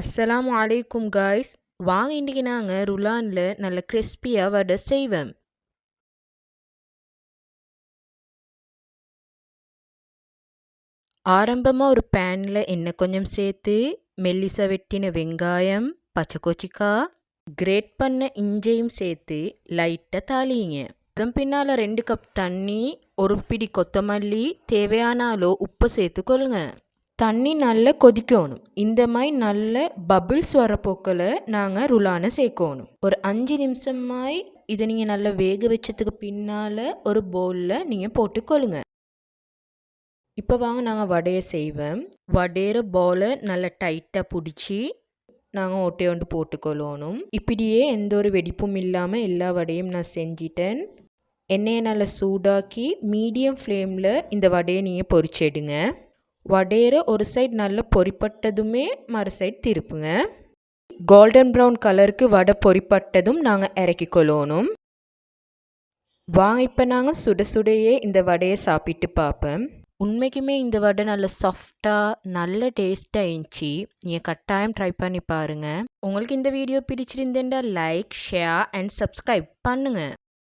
அஸ்ஸலாமு அலைக்கும் காய்ஸ். வாங்க இன்றைக்கி நாங்கள் ருலானில் நல்ல கிறிஸ்பியாக வடை செய்வோம். ஆரம்பமாக ஒரு பேனில் எண்ணெய் கொஞ்சம் சேர்த்து மெல்லிசா வெட்டின வெங்காயம், பச்சை கொச்சிக்காய், கிரேட் பண்ண இஞ்சியும் சேர்த்து லைட்டாக தாளிங்க. அதன் பின்னால் 2 கப் தண்ணி, ஒரு பிடி கொத்தமல்லி, தேவையான அளவு உப்பு சேர்த்துக்கொள்ளுங்க. தண்ணி நல்லா கொதிக்கணும். இந்த மாதிரி நல்ல பபிள்ஸ் வர போக்கில் நாங்கள் ருலானை சேர்க்கணும். ஒரு 5 நிமிஷமாய் இதை நீங்கள் நல்லா வேக வச்சதுக்கு பின்னால் ஒரு பவுலில் நீங்கள் போட்டுக்கொள்ளுங்க. இப்போ வாங்க நாங்கள் வடையை செய்வோம். வடையிற பவுலை நல்லா டைட்டாக பிடிச்சி நாங்கள் ஒட்டையொண்டு போட்டுக்கொள்ளணும். இப்படியே எந்த ஒரு வெடிப்பும் இல்லாமல் எல்லா வடையும் நான் செஞ்சிட்டேன். எண்ணெயை நல்லா சூடாக்கி மீடியம் ஃப்ளேமில் இந்த வடையை நீங்கள் பொரிச்சிடுங்க. வடையிற ஒரு சைடு நல்லா பொரிப்பட்டதுமே மறு சைடு திருப்புங்க. கோல்டன் ப்ரௌன் கலருக்கு வடை பொரிப்பட்டதும் நாங்கள் இறக்கிக்கொள்ளணும். வாங்க இப்போ நாங்கள் சுட சுடையே இந்த வடையை சாப்பிட்டு பார்ப்போம். உண்மைக்குமே இந்த வடை நல்ல சாஃப்டாக நல்ல டேஸ்ட்டாக இருந்துச்சு. நீங்கள் கட்டாயம் ட்ரை பண்ணி பாருங்கள். உங்களுக்கு இந்த வீடியோ பிடிச்சிருந்தேன்டா லைக், ஷேர் அண்ட் சப்ஸ்கிரைப் பண்ணுங்கள்.